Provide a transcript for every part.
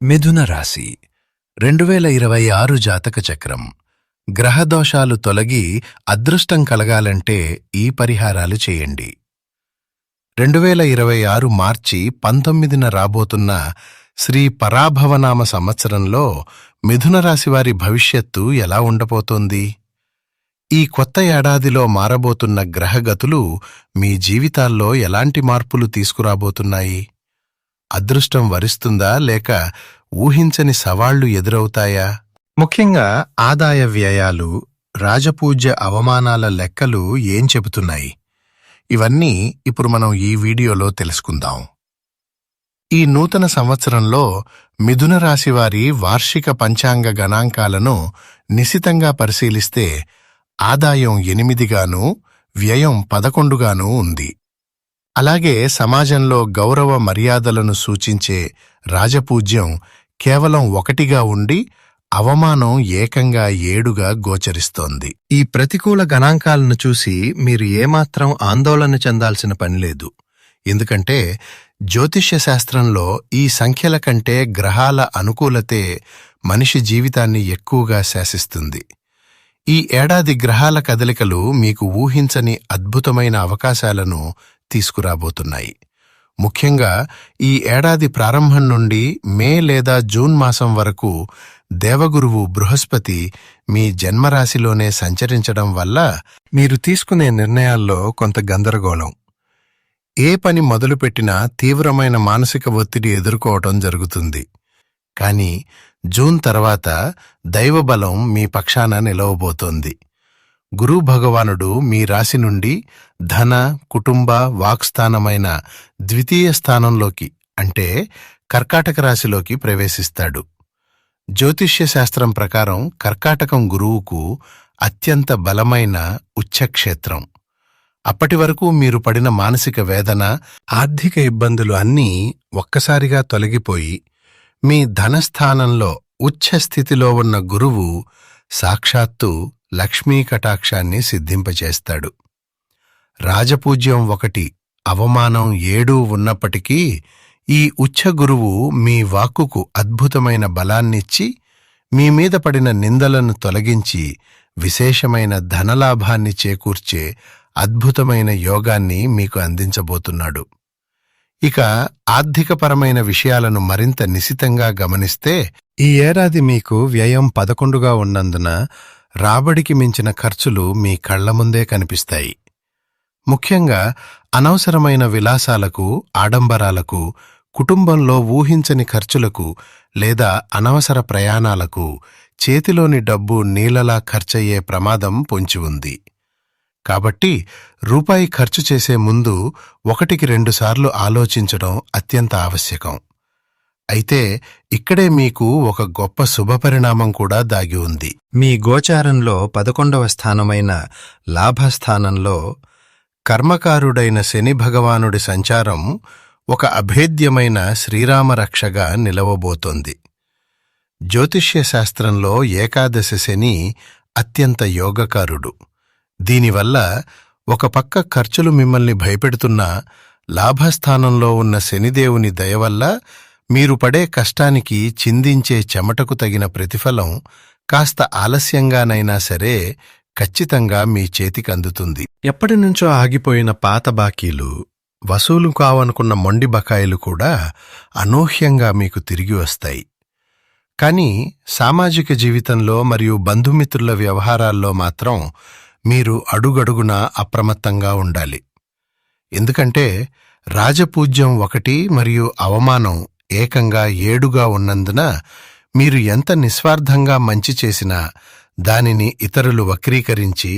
మిథున రాశి 2026 జాతక చక్రం. గ్రహదోషాలు తొలగి అదృష్టం కలగాలంటే ఈ పరిహారాలు చేయండి. 2026 మార్చి 19న రాబోతున్న శ్రీ పరాభవనామ సంవత్సరంలో మిథున రాశివారి భవిష్యత్తు ఎలా ఉండబోతోంది? ఈ కొత్త ఏడాదిలో మారబోతున్న గ్రహగతులు మీ జీవితాల్లో ఎలాంటి మార్పులు తీసుకురాబోతున్నాయి? అదృష్టం వరిస్తుందా లేక ఊహించని సవాళ్లు ఎదురవుతాయా? ముఖ్యంగా ఆదాయ వ్యయాలు, రాజపూజ్య అవమానాల లెక్కలు ఏం చెబుతున్నాయి? ఇవన్నీ ఇప్పుడు మనం ఈ వీడియోలో తెలుసుకుందాం. ఈ నూతన సంవత్సరంలో మిథున రాశివారి వార్షిక పంచాంగ గణాంకాలను నిశితంగా పరిశీలిస్తే ఆదాయం 8గానూ, వ్యయం 11గానూ ఉంది. అలాగే సమాజంలో గౌరవ మర్యాదలను సూచించే రాజపూజ్యం కేవలం 1గా ఉండి అవమానం ఏకంగా 7గా గోచరిస్తోంది. ఈ ప్రతికూల గణాంకాలను చూసి మీరు ఏమాత్రం ఆందోళన చెందాల్సిన పనిలేదు. ఎందుకంటే జ్యోతిష్య శాస్త్రంలో ఈ సంఖ్యల కంటే గ్రహాల అనుకూలతే మనిషి జీవితాన్ని ఎక్కువగా శాసిస్తుంది. ఈ ఏడాది గ్రహాల కదలికలు మీకు ఊహించని అద్భుతమైన అవకాశాలను తీసుకురాబోతున్నాయి. ముఖ్యంగా ఈ ఏడాది ప్రారంభం నుండి మే లేదా జూన్ మాసం వరకు దేవగురువు బృహస్పతి మీ జన్మరాశిలోనే సంచరించడం వల్ల మీరు తీసుకునే నిర్ణయాల్లో కొంత గందరగోళం, ఏ పని మొదలుపెట్టినా తీవ్రమైన మానసిక ఒత్తిడి ఎదుర్కోవటం జరుగుతుంది. కానీ జూన్ తర్వాత దైవబలం మీ పక్షాన నిలవబోతోంది. గురు భగవానుడు మీ రాశి నుండి ధన, కుటుంబ, వాక్స్థానమైన ద్వితీయ స్థానంలోకి అంటే కర్కాటక రాశిలోకి ప్రవేశిస్తాడు. జ్యోతిష్య శాస్త్రం ప్రకారం కర్కాటకం గురువుకు అత్యంత బలమైన ఉచ్చక్షేత్రం. అప్పటి వరకు మీరు పడిన మానసిక వేదన, ఆర్థిక ఇబ్బందులు అన్నీ ఒక్కసారిగా తొలగిపోయి మీ ధనస్థానంలో ఉచ్ఛస్థితిలో ఉన్న గురువు సాక్షాత్తు లక్ష్మీ కటాక్షాన్ని సిద్ధింపచేస్తాడు. రాజపూజ్యం 1, అవమానం 7 ఉన్నప్పటికీ ఈ ఉచ్ఛ గురువు మీ వాక్కుకు అద్భుతమైన బలాన్నిచ్చి మీ మీద పడిన నిందలను తొలగించి విశేషమైన ధనలాభాన్ని చేకూర్చే అద్భుతమైన యోగాన్ని మీకు అందించబోతున్నాడు. ఇక ఆర్థికపరమైన విషయాలను మరింత నిశితంగా గమనిస్తే ఈ ఏడాది మీకు వ్యయం 11గా ఉన్నందున రాబడికి మించిన ఖర్చులు మీ కళ్ల ముందే కనిపిస్తాయి. ముఖ్యంగా అనవసరమైన విలాసాలకు, ఆడంబరాలకు, కుటుంబంలో ఊహించని ఖర్చులకు లేదా అనవసర ప్రయాణాలకు చేతిలోని డబ్బు నీళ్లలా ఖర్చయ్యే ప్రమాదం పొంచి ఉంది. కాబట్టి రూపాయి ఖర్చు చేసే ముందు 1కి 2 సార్లు ఆలోచించడం అత్యంత ఆవశ్యకం. అయితే ఇక్కడే మీకు ఒక గొప్ప శుభపరిణామం కూడా దాగి ఉంది. మీ గోచారంలో 11వ స్థానమైన లాభస్థానంలో కర్మకారుడైన శని భగవానుడి సంచారం ఒక అభేద్యమైన శ్రీరామరక్షగా నిలవబోతోంది. జ్యోతిష్య శాస్త్రంలో ఏకాదశి శని అత్యంత యోగకారుడు. దీనివల్ల ఒక పక్క ఖర్చులు మిమ్మల్ని భయపెడుతున్నా లాభస్థానంలో ఉన్న శనిదేవుని దయవల్ల మీరు పడే కష్టానికి చిందించే చెమటకు తగిన ప్రతిఫలం కాస్త ఆలస్యంగానైనా సరే ఖచ్చితంగా మీ చేతికందుతుంది. ఎప్పటినుంచో ఆగిపోయిన పాత బాకీలు, వసూలు కావనుకున్న మొండి బకాయిలు కూడా అనూహ్యంగా మీకు తిరిగి వస్తాయి. కానీ సామాజిక జీవితంలో మరియు బంధుమిత్రుల వ్యవహారాల్లో మాత్రం మీరు అడుగడుగునా అప్రమత్తంగా ఉండాలి. ఎందుకంటే రాజపూజ్యం 1 మరియు అవమానం ఏకంగా 7గా ఉన్నందున మీరు ఎంత నిస్వార్థంగా మంచి చేసినా దానిని ఇతరులు వక్రీకరించి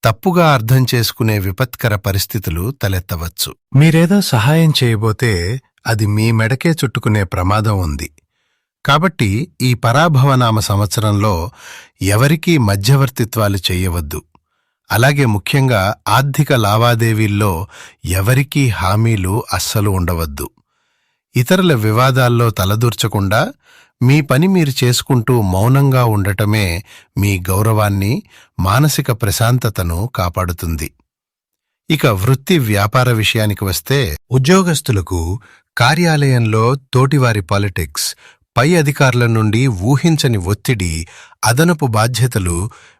తప్పుగా అర్థం చేసుకునే విపత్కర పరిస్థితులు తలెత్తవచ్చు. మీరేదో సహాయం చేయబోతే అది మీ మెడకే చుట్టుకునే ప్రమాదం ఉంది. కాబట్టి ఈ పరాభవనామ సంవత్సరంలో ఎవరికీ మధ్యవర్తిత్వాలు చెయ్యవద్దు. అలాగే ముఖ్యంగా ఆర్థిక లావాదేవీల్లో ఎవరికీ హామీలు అస్సలు ఉండవద్దు. ఇతరుల వివాదాల్లో తలదూర్చకుండా మీ పని మీరు చేసుకుంటూ మౌనంగా ఉండటమే మీ గౌరవాన్ని, మానసిక ప్రశాంతతను కాపాడుతుంది. ఇక వృత్తి వ్యాపార విషయానికి వస్తే ఉద్యోగస్తులకు కార్యాలయంలో తోటివారి పాలిటిక్స్, పై అధికారుల నుండి ఊహించని ఒత్తిడి, అదనపు బాధ్యతలు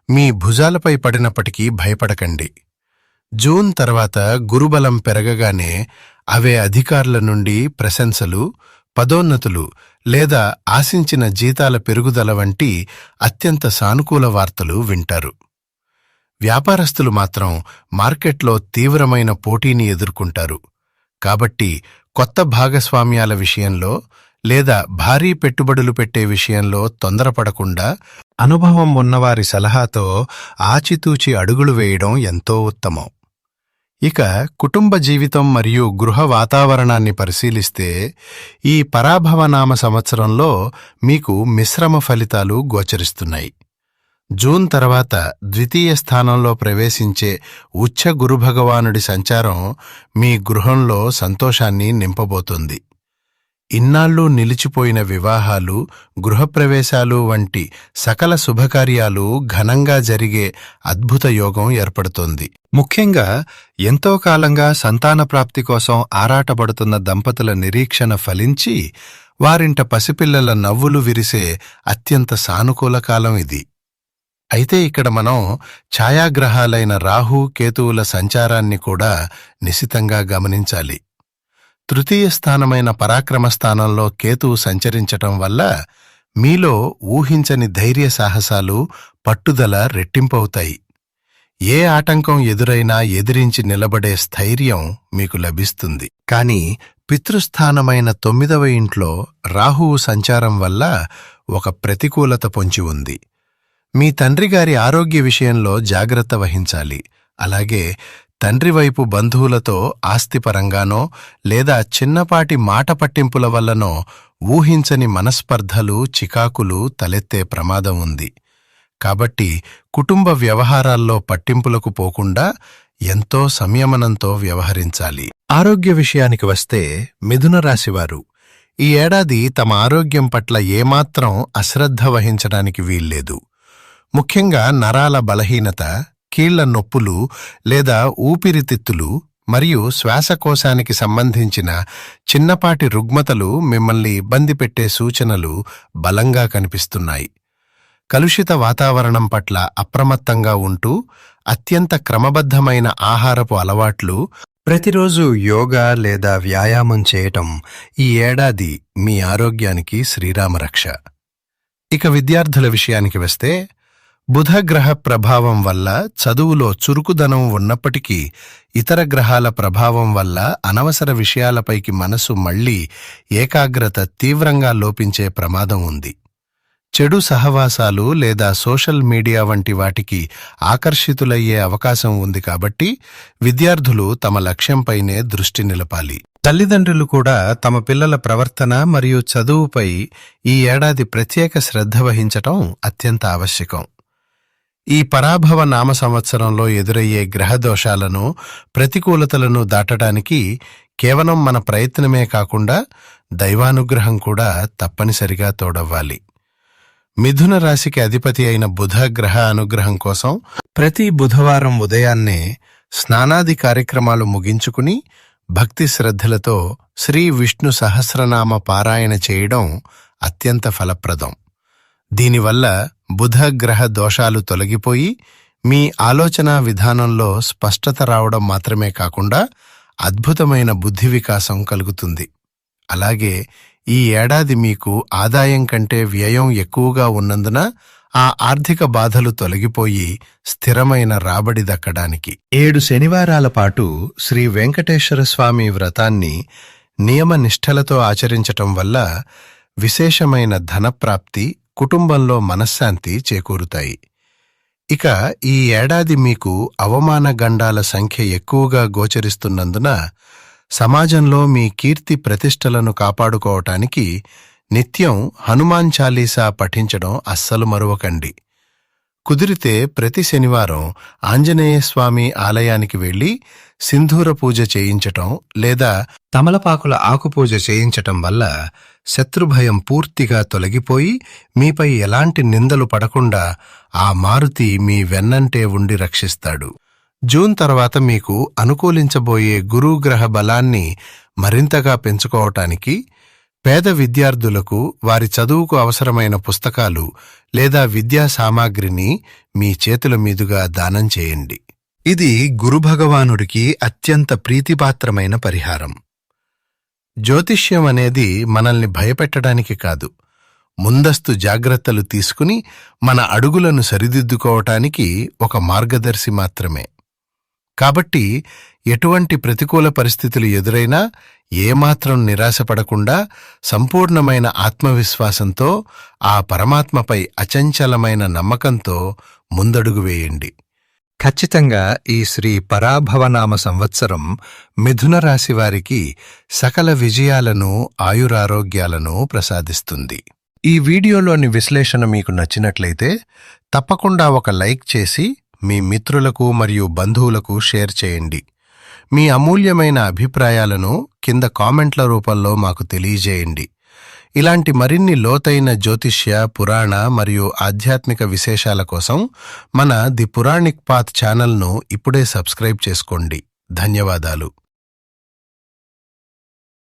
మీ భుజాలపై పడినప్పటికీ భయపడకండి. జూన్ తర్వాత గురుబలం పెరగగానే అవే అధికారుల నుండి ప్రశంసలు, పదోన్నతులు లేదా ఆశించిన జీతాల పెరుగుదల వంటి అత్యంత సానుకూల వార్తలు వింటారు. వ్యాపారస్తులు మాత్రం మార్కెట్లో తీవ్రమైన పోటీని ఎదుర్కొంటారు. కాబట్టి కొత్త భాగస్వామ్యాల విషయంలో లేదా భారీ పెట్టుబడులు పెట్టే విషయంలో తొందరపడకుండా అనుభవం ఉన్నవారి సలహాతో ఆచితూచి అడుగులు వేయడం ఎంతో ఉత్తమం. ఇక కుటుంబ జీవితం మరియు గృహ వాతావరణాన్ని పరిశీలిస్తే ఈ పరాభవనామ సంవత్సరంలో మీకు మిశ్రమ ఫలితాలు గోచరిస్తున్నాయి. జూన్ తర్వాత ద్వితీయ స్థానంలో ప్రవేశించే ఉచ్చ గురుభగవానుడి సంచారం మీ గృహంలో సంతోషాన్ని నింపబోతుంది. ఇన్నాళ్లు నిలిచిపోయిన వివాహాలు, గృహప్రవేశాలు వంటి సకల శుభకార్యాలు ఘనంగా జరిగే అద్భుత యోగం ఏర్పడుతోంది. ముఖ్యంగా ఎంతో కాలంగా సంతాన ప్రాప్తి కోసం ఆరాటపడుతున్న దంపతుల నిరీక్షణ ఫలించి వారింట పసిపిల్లల నవ్వులు విరిసే అత్యంత సానుకూల కాలం ఇది. అయితే ఇక్కడ మనం ఛాయాగ్రహాలైన రాహు, కేతువుల సంచారాన్ని కూడా నిశితంగా గమనించాలి. తృతీయ స్థానమైన పరాక్రమ స్థానంలో కేతువు సంచరించటం వల్ల మీలో ఊహించని ధైర్య సాహసాలు, పట్టుదల రెట్టింపవుతాయి. ఏ ఆటంకం ఎదురైనా ఎదిరించి నిలబడే స్థైర్యం మీకు లభిస్తుంది. కాని పితృస్థానమైన 9వ ఇంట్లో రాహువు సంచారం వల్ల ఒక ప్రతికూలత పొంచి ఉంది. మీ తండ్రిగారి ఆరోగ్య విషయంలో జాగ్రత్త వహించాలి. అలాగే తండ్రి వైపు బంధువులతో ఆస్తిపరంగానో లేదా చిన్నపాటి మాట పట్టింపుల వల్లనో ఊహించని మనస్పర్ధలు, చికాకులు తలెత్తే ప్రమాదం ఉంది. కాబట్టి కుటుంబ వ్యవహారాల్లో పట్టింపులకు పోకుండా ఎంతో సంయమనంతో వ్యవహరించాలి. ఆరోగ్య విషయానికి వస్తే మిథున రాశివారు ఈ ఏడాది తమ ఆరోగ్యం పట్ల ఏమాత్రం అశ్రద్ధ వహించడానికి వీల్లేదు. ముఖ్యంగా నరాల బలహీనత, కీళ్ల నొప్పులు లేదా ఊపిరితిత్తులు మరియు శ్వాసకోశానికి సంబంధించిన చిన్నపాటి రుగ్మతలు మిమ్మల్ని ఇబ్బంది పెట్టే సూచనలు బలంగా కనిపిస్తున్నాయి. కలుషిత వాతావరణం పట్ల అప్రమత్తంగా ఉంటూ అత్యంత క్రమబద్ధమైన ఆహారపు అలవాట్లు, ప్రతిరోజు యోగా లేదా వ్యాయామం చేయటం ఈ ఏడాది మీ ఆరోగ్యానికి శ్రీరామరక్ష. ఇక విద్యార్థుల విషయానికి వస్తే బుధగ్రహ ప్రభావం వల్ల చదువులో చురుకుదనం ఉన్నప్పటికీ ఇతర గ్రహాల ప్రభావం వల్ల అనవసర విషయాలపైకి మనసు మళ్లీ ఏకాగ్రత తీవ్రంగా లోపించే ప్రమాదం ఉంది. చెడు సహవాసాలు లేదా సోషల్ మీడియా వంటి వాటికి ఆకర్షితులయ్యే అవకాశం ఉంది. కాబట్టి విద్యార్థులు తమ లక్ష్యంపైనే దృష్టి నిలపాలి. తల్లిదండ్రులు కూడా తమ పిల్లల ప్రవర్తన మరియు చదువుపై ఈ ఏడాది ప్రత్యేక శ్రద్ధ వహించటం అత్యంత ఆవశ్యకం. ఈ పరాభవ నామ సంవత్సరంలో ఎదురయ్యే గ్రహదోషాలను, ప్రతికూలతలను దాటడానికి కేవలం మన ప్రయత్నమే కాకుండా దైవానుగ్రహం కూడా తప్పనిసరిగా తోడవ్వాలి. మిథున రాశికి అధిపతి అయిన బుధ గ్రహ అనుగ్రహం కోసం ప్రతి బుధవారం ఉదయాన్నే స్నానాది కార్యక్రమాలు ముగించుకుని భక్తి శ్రద్ధలతో శ్రీ విష్ణు సహస్రనామ పారాయణ చేయడం అత్యంత ఫలప్రదం. దీనివల్ల బుధ గ్రహ దోషాలు తొలగిపోయి మీ ఆలోచనా విధానంలో స్పష్టత రావడం మాత్రమే కాకుండా అద్భుతమైన బుద్ధి వికాసం కలుగుతుంది. అలాగే ఈ ఏడాది మీకు ఆదాయం కంటే వ్యయం ఎక్కువగా ఉన్నందున ఆ ఆర్థిక బాధలు తొలగిపోయి స్థిరమైన రాబడి దక్కడానికి 7 శనివారాల పాటు శ్రీ వెంకటేశ్వర స్వామి వ్రతాన్ని నియమనిష్ఠలతో ఆచరించటం వల్ల విశేషమైన ధనప్రాప్తి, కుటుంబంలో మనశ్శాంతి చేకూరుతాయి. ఇక ఈ ఏడాది మీకు అవమాన గండాల సంఖ్య ఎక్కువగా గోచరిస్తున్నందున సమాజంలో మీ కీర్తి ప్రతిష్టలను కాపాడుకోవటానికి నిత్యం హనుమాన్ చాలీసా పఠించడం అస్సలు మరువకండి. కుదిరితే ప్రతి శనివారం ఆంజనేయస్వామి ఆలయానికి వెళ్లి సింధూర పూజ చేయించటం లేదా తమలపాకుల ఆకుపూజ చేయించటం వల్ల శత్రుభయం పూర్తిగా తొలగిపోయి మీపై ఎలాంటి నిందలు పడకుండా ఆ మారుతి మీ వెన్నంటే ఉండి రక్షిస్తాడు. జూన్ తర్వాత మీకు అనుకూలించబోయే గురుగ్రహ బలాన్ని మరింతగా పెంచుకోవటానికి పేద విద్యార్థులకు వారి చదువుకు అవసరమైన పుస్తకాలు లేదా విద్యా సామాగ్రిని మీ చేతుల మీదుగా దానం చేయండి. ఇది గురుభగవానుడికి అత్యంత ప్రీతిపాత్రమైన పరిహారం. జ్యోతిష్యం అనేది మనల్ని భయపెట్టడానికి కాదు, ముందస్తు జాగ్రత్తలు తీసుకుని మన అడుగులను సరిదిద్దుకోవటానికి ఒక మార్గదర్శి మాత్రమే. కాబట్టి ఎటువంటి ప్రతికూల పరిస్థితులు ఎదురైనా ఏమాత్రం నిరాశపడకుండా సంపూర్ణమైన ఆత్మవిశ్వాసంతో ఆ పరమాత్మపై అచంచలమైన నమ్మకంతో ముందడుగు వేయండి. ఖచ్చితంగా ఈ శ్రీ పరాభవనామ సంవత్సరం మిథున రాశి వారికి సకల విజయాలను, ఆయురారోగ్యాలను ప్రసాదిస్తుంది. ఈ వీడియోలోని విశ్లేషణ మీకు నచ్చినట్లయితే తప్పకుండా ఒక లైక్ చేసి మీ మిత్రులకు మరియు బంధువులకు షేర్ చేయండి. మీ అమూల్యమైన అభిప్రాయాలను కింద కామెంట్ల రూపంలో మాకు తెలియజేయండి. ఇలాంటి మరిన్ని లోతైన జ్యోతిష్య, పురాణ మరియు ఆధ్యాత్మిక విశేషాల కోసం మన ది పురాణిక్ పాత్ ఛానల్ను ఇప్పుడే సబ్స్క్రైబ్ చేసుకోండి. ధన్యవాదాలు.